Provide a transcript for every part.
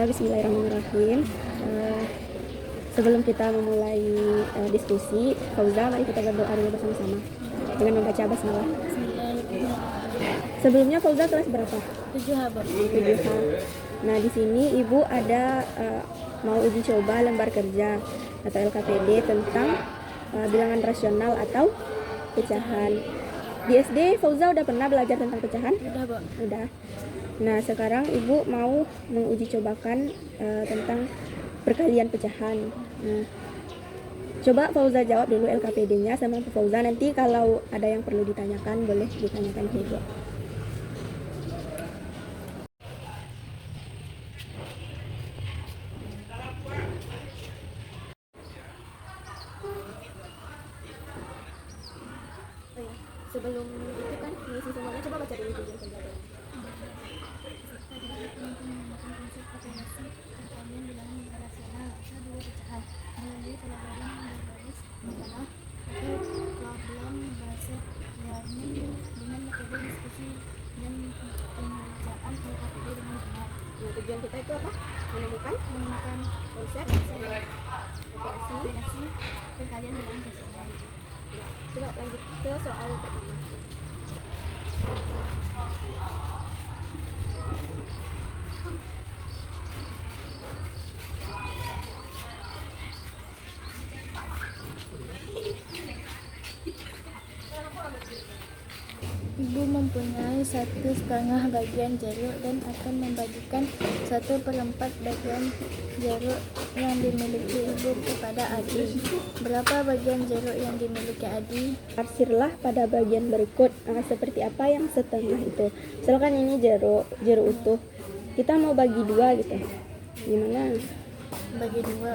Bismillahirrahmanirrahim. Sebelum kita memulai diskusi, Fauza, mari kita berdoa dulu bersama-sama dengan membaca basmalah. Sebelumnya Fauza kelas berapa? 7H. Nah, di sini Ibu ada mau uji coba lembar kerja atau LKPD tentang bilangan rasional atau pecahan. Di SD Fauza udah pernah belajar tentang pecahan? Udah, Bu. Udah. Nah, sekarang Ibu mau menguji cobakan tentang perkalian pecahan. Nah, coba Fauza jawab dulu LKPD-nya sama Bu Fauza. Nanti kalau ada yang perlu ditanyakan, boleh ditanyakan ke Ibu. Sebelum itu kan ngisi semuanya, coba baca dulu tujuan penjelasan. Nah, tujuan kita itu apa? Menemukan konsep operasi perkalian bilangan rasional. Coba lanjut ke soal pertama. Ibu mempunyai 1/2 bagian jeruk dan akan membagikan 1/4 bagian jeruk yang dimiliki Ibu kepada Adi. Berapa bagian jeruk yang dimiliki Adi? Arsirlah pada bagian berikut. Seperti apa yang setengah itu? Misalkan ini jeruk utuh. Kita mau bagi 2 gitu. Gimana? Bagi 2.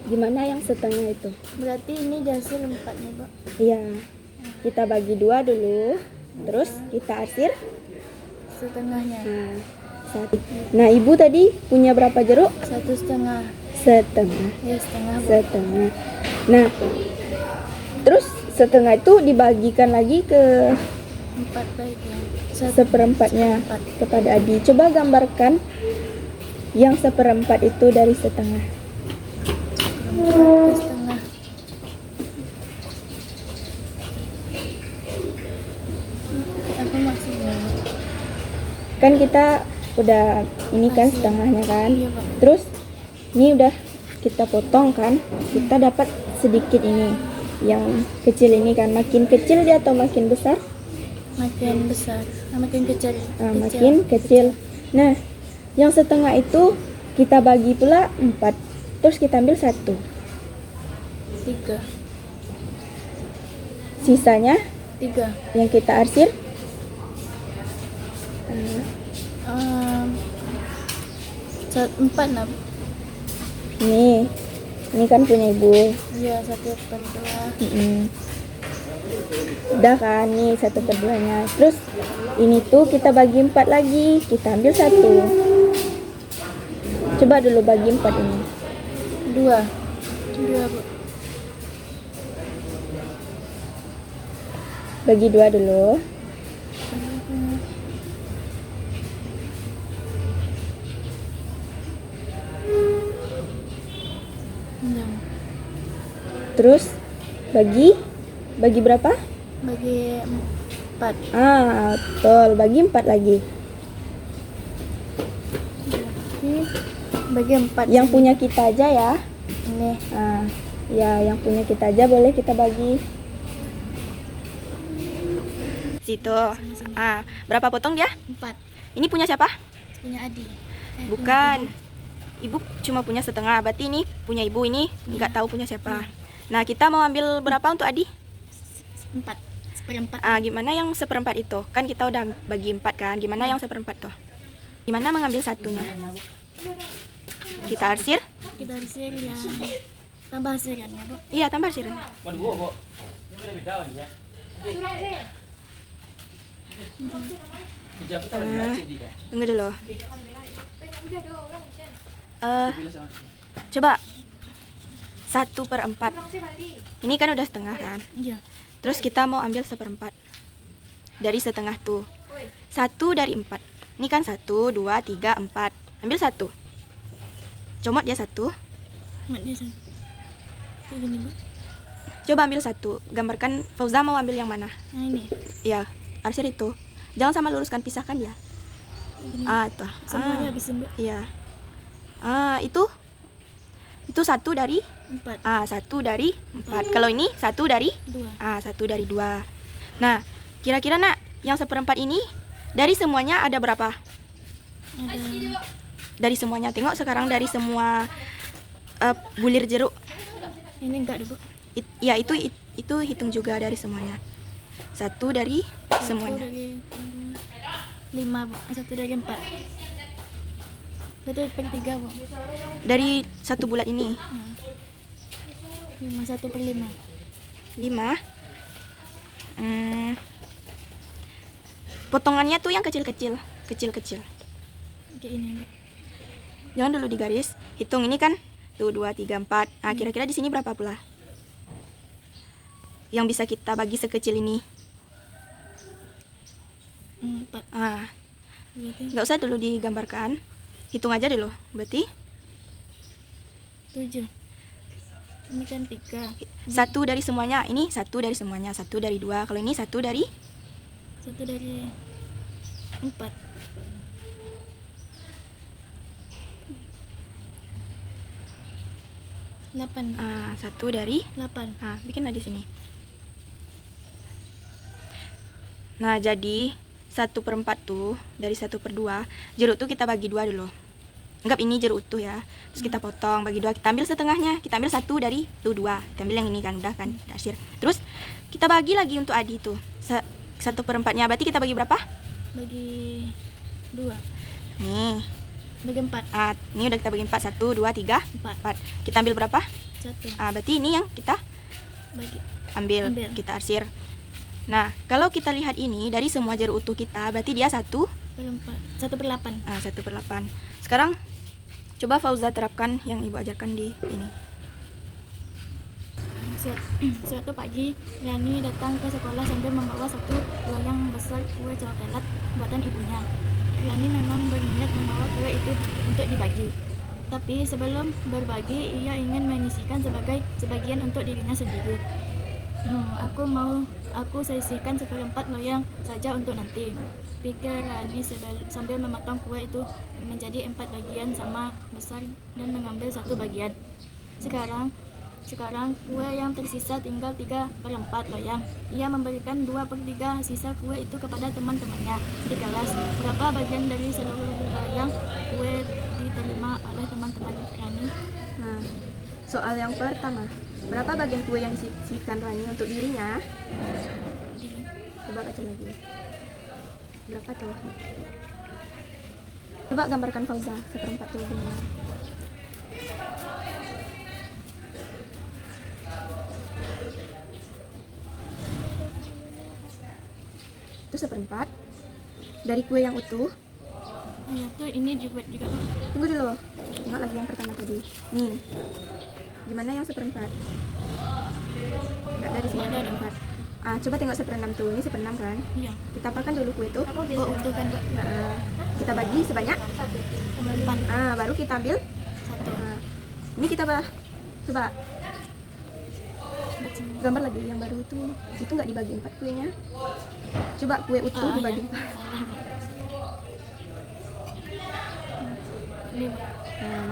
Gimana yang setengah itu? Berarti ini dihasil 4 nih, Bu. Iya. Kita bagi 2 dulu. Terus kita arsir Setengahnya. Nah, Ibu tadi punya berapa jeruk? 1/2. Setengah. Ya, setengah, Bu. Setengah. Nah, terus setengah itu dibagikan lagi ke 4 bagian. 1/4-nya kepada Adi. Coba gambarkan yang 1/4 itu dari setengah. 1/4 setengah. Apa maksudnya? Kan kita udah ini kan setengahnya kan. Iya, Pak. Terus ini udah kita potong kan. Kita dapat sedikit ini. Yang kecil ini kan, makin kecil dia atau makin besar? Makin besar, makin kecil. Makin kecil. Nah, yang setengah itu kita bagi pula 4. Terus kita ambil 1. 3. Sisanya 3. yang kita arsir 4 nah. Ini kan punya Ibu. Iya, 1/2. Udah kan, nih 1/2-nya. Terus ini tuh kita bagi 4 lagi. Kita ambil 1. Coba dulu bagi 4 ini. 2, Bu. Bagi 2 dulu. Terus bagi berapa? Bagi 4. Betul, bagi 4 lagi. Bagi 4. Yang punya kita aja ya. Ini. Ya, yang punya kita aja boleh kita bagi. Situ. Berapa potong dia? 4. Ini punya siapa? Punya Adi. Bukan. Ibu cuma punya setengah. Berarti ini punya Ibu, ini nggak tahu punya siapa. Nah, kita mau ambil berapa untuk Adi? 4. 1/4. Gimana yang 1/4 itu? Kan kita udah bagi 4 kan. Gimana yang 1/4 tuh? Gimana mengambil satunya? Kita arsir? Kita arsir ya. Tambah arsirannya, Bu. Iya, tambah arsirannya. Tunggu dulu. Coba 1/4. Ini kan udah setengah kan? Iya. Terus kita mau ambil 1/4 dari setengah tuh. 1 dari 4. Ini kan 1, 2, 3, 4. Ambil satu. Comot dia satu. Mat dia satu. Kayak gini, Bu. Coba ambil satu. Gambarkan Fauza mau ambil yang mana? Nah, ini. Iya, arsir itu. Jangan sama luruskan, pisahkan ya. Gini. Itu. Semuanya habisin, Bu. Iya. Itu satu dari 4. satu dari 4. Kalau ini satu dari 2. satu dari 2. Nah, kira-kira nak, yang 1/4 ini dari semuanya ada berapa? Ada Dari semuanya. Tengok sekarang dari semua bulir jeruk. ini enggak deh, Bu. Itu hitung juga dari semuanya. Satu dari semuanya. 1 dari 5, Bu. 1 dari 4. 1/3, Bu. Dari satu bulat ini. 5, 1/5. 5. Potongannya tuh yang kecil-kecil. Kecil-kecil. Kayak ini, Bu. Jangan dulu digaris. Hitung ini kan. Tuh 2, 3, 4. Kira-kira di sini berapa pula? Yang bisa kita bagi sekecil ini. 4. Berarti Nggak usah dulu digambarkan. Hitung aja dulu. Berarti 7. Ini kan 3. satu dari semuanya. Ini satu dari semuanya. Satu dari 2. Kalau ini satu dari 1 dari 4. 8. satu dari 8. bikinlah di sini. Nah, jadi 1/4 tuh dari 1/2 jeruk tuh kita bagi 2 dulu. Anggap ini jeruk utuh ya. Terus kita potong bagi 2. Kita ambil setengahnya. Kita ambil 1 dari 2. Kita ambil yang ini kan, udah kan, arsir. Terus kita bagi lagi untuk Adi tuh. 1/4-nya berarti kita bagi berapa? Bagi 2. Nih. Bagi 4. Ini udah kita bagi 4. 1, 2, 3, 4. Kita ambil berapa? 1. Berarti ini yang kita Bagi ambil. Ambil. Kita arsir. Nah, kalau kita lihat ini dari semua jeruk utuh kita, berarti dia 1/4. 1/8. 1/8. Sekarang coba Fauza terapkan yang ibu ajarkan di ini. Suatu pagi, Rani datang ke sekolah sambil membawa satu loyang besar kue coklat buatan ibunya. Rani memang berniat membawa kue itu untuk dibagi. Tapi sebelum berbagi, ia ingin menyisihkan sebagian untuk dirinya sendiri. Aku sisihkan 1/4 loyang saja untuk nanti, pikir Rani sambil memotong kue itu menjadi 4 bagian sama besar dan mengambil 1 bagian. Sekarang kue yang tersisa tinggal 3/4 loyang. Ia memberikan 2/3 sisa kue itu kepada teman-temannya di kelas. Berapa bagian dari seluruh loyang kue diterima oleh teman-teman Rani? Nah, soal yang pertama, berapa bagian kue yang disisihkan Rani untuk dirinya? Coba baca lagi. Berapa tuh? Coba gambarkan Fauza 1/4 tuh gimana? Itu 1/4 dari kue yang utuh. Ya tuh ini dibuat juga. Tunggu dulu. Tengok lagi yang pertama tadi. Nih. Gimana yang 1/4? Enggak dari sini 1/4. Coba tengok 1/6 tuh. Ini 1/6 kan? Iya. Kita apakan dulu kue itu. Utuh kan, Kak? Kita bagi sebanyak 4. baru kita ambil 1. ini kita coba gambar lagi yang baru itu nggak dibagi 4 kuenya. Coba kue utuh dibagi 4.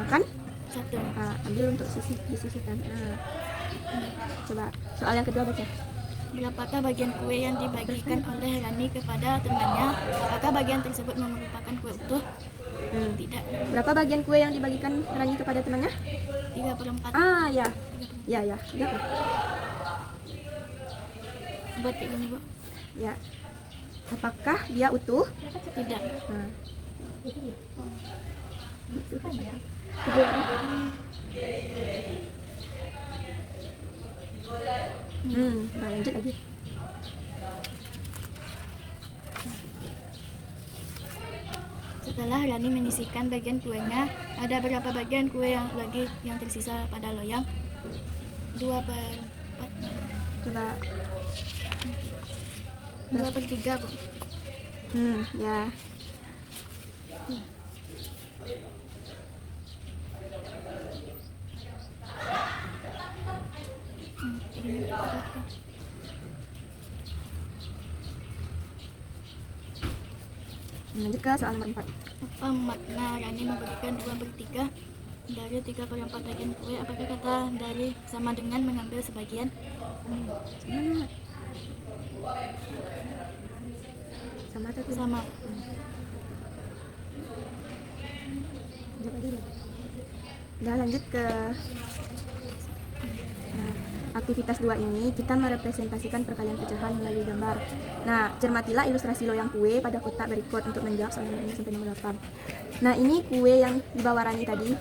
Makan 1. ambil untuk disisihkan. Coba soal yang kedua baca. Berapakah bagian kue yang dibagikan oleh Rani kepada temannya? Apakah bagian tersebut merupakan kue utuh? Tidak. Berapa bagian kue yang dibagikan Rani kepada temannya? 3/4. Ya. Berapa? Buat kayak gini, Bu. Ya. Apakah dia utuh? Tidak. Lanjut lagi. Setelah Rani menyisihkan bagian kuenya, ada berapa bagian kue yang tersisa pada loyang? 2/4. Coba 2/3, Bu. ya. Lanjut ke soal nomor 4. Apa makna Rani memberikan 2/3 dari 3/4 bagian kue? Apakah kata dari sama dengan mengambil sebagian? Sama atau tidak? Sama. Udah, lanjut ke aktivitas 2 ini kita merepresentasikan perkalian pecahan melalui gambar. Nah, cermatilah ilustrasi loyang kue pada kotak berikut untuk menjawab soal nomor 5 sampai nomor 8. Nah, ini kue yang di bawah Rani tadi.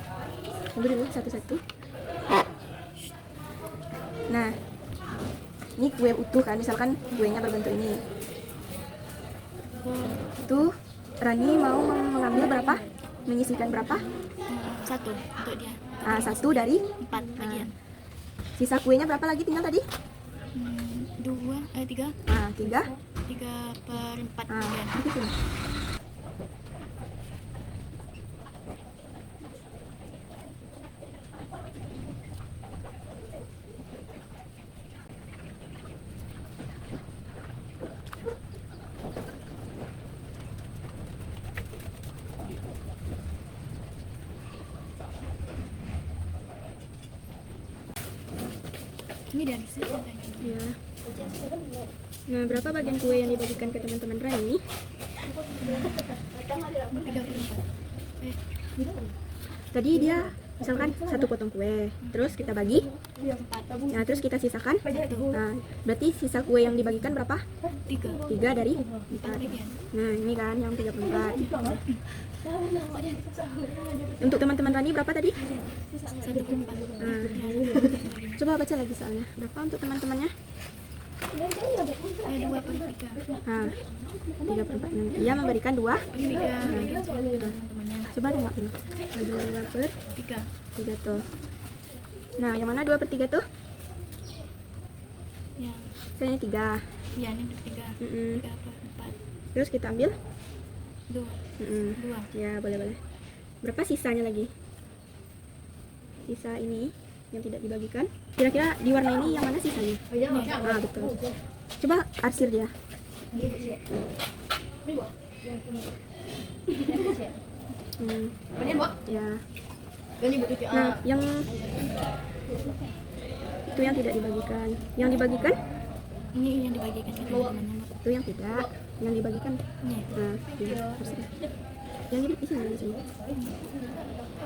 Tunggu dulu satu-satu. Nah, ini kue utuh kan, misalkan kuenya berbentuk ini. Tuh, Rani mau mengambil berapa? Menyisihkan berapa? 1 untuk dia. 1 dari 4 bagian. sisa kuenya berapa lagi tinggal tadi? 3 3. 3/4 bagian. Begitu. Ini dari sini. Ya. Nah, berapa bagian kue yang dibagikan ke teman-teman Rani? 3/4. Tadi dia misalkan 1 potong kue, terus kita bagi. Nah, terus kita sisakan. Nah, berarti sisa kue yang dibagikan berapa? 3 dari 4. Bagian. Nah, ini kan yang 34. Untuk teman-teman Rani berapa tadi? 1/4. Nah, coba baca lagi soalnya. Berapa untuk teman-temannya? 2/3. Nah, 3/4. Dia memberikan 2. 3 bagian teman-temannya. Coba tengok dulu. 2/3 3. tuh. Nah, yang mana 2/3 tuh? Yang Saya 3. ya ini 3. 3/4. Terus kita ambil 2. Ya, boleh. Berapa sisanya lagi? Sisa ini yang tidak dibagikan. Kira-kira di warna ini yang mana sisanya? Ah, betul. Coba arsir dia. Ya. Nah, yang itu yang tidak dibagikan. Yang dibagikan? Ini yang dibagikan ke teman-temannya. Itu yang tidak. Yang dibagikan. Ini. Nah, ya, arsir. Yang di sini.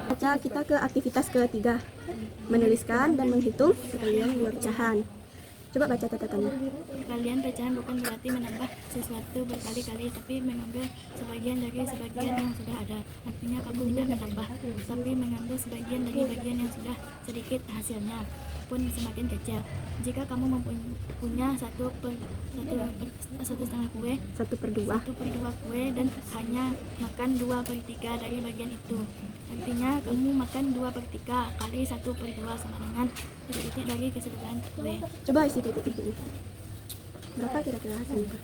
Baca kita ke aktivitas ketiga. Menuliskan dan menghitung perkalian 2 pecahan. Coba baca catatannya. Perkalian pecahan bukan berarti menambah sesuatu berkali-kali, tapi mengambil sebagian dari sebagian yang sudah ada. Artinya kamu tidak menambah, tapi mengambil sebagian dari bagian yang sudah sedikit hasilnya pun semakin kecil. Jika kamu mempunyai 1/2 kue, 1/2. 1/2 kue dan hanya makan 2/3 dari bagian itu, artinya kamu makan 2/3 kali 1/2 sama dengan titik-titik dari keseluruhan kue. Coba isi titik-titik ini. Berapa kira-kira hasilnya?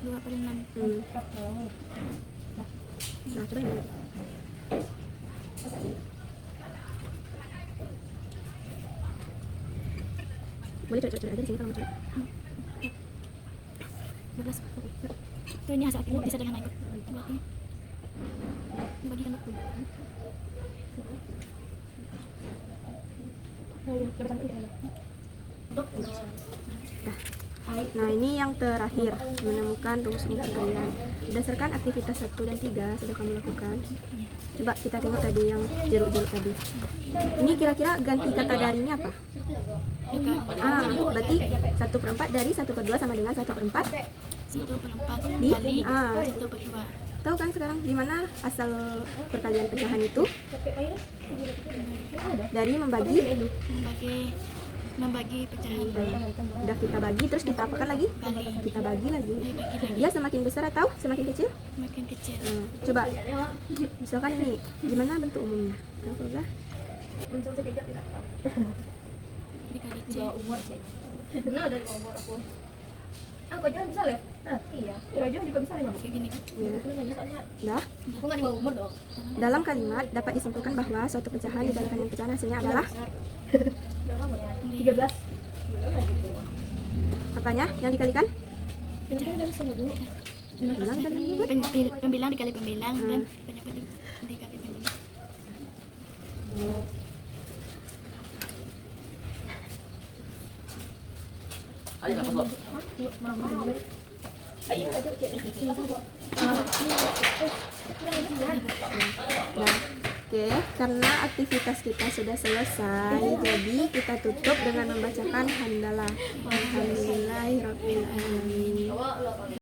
2/6. Nah, coba ini. Boleh coba-coba aja di sini kalau mau coba. 12. Tuh, ini hasil akhirnya bisa dengan ikut. Berarti bagikan aku. Nah, ini yang terakhir, menemukan rumus perkalian. Berdasarkan aktivitas 1 dan 3 sudah kamu lakukan. Coba kita tengok tadi yang jeruk-jeruk tadi. Ini kira-kira ganti kata darinya apa? Berarti 1/4 dari 1/2 sama dengan 1/4. 1/4 Di? kali 1/2. Tahu kan sekarang gimana asal perkalian pecahan itu? Dari membagi pecahan. Udah kita bagi, terus kita apakan lagi? Kita bagi lagi. Dia semakin besar atau semakin kecil? Makin kecil. Coba, misalkan ini, gimana bentuk umumnya? Tahu nggak? Dikali C. Aku aja bisa lihat. Iya. Aja juga bisa lihat. Kayak gini. Dah. Aku nggak di bawah umur dong. Dalam kalimat dapat disimpulkan bahwa suatu pecahan dibandingkan yang pecahan hasilnya adalah 13. apanya? Yang dikalikan? Pembilang dikali pembilang dan penyebut dikali penyebut. Nah, oke, karena aktivitas kita sudah selesai, jadi kita tutup dengan membacakan hamdalah. Alhamdulillahirabbil alamin.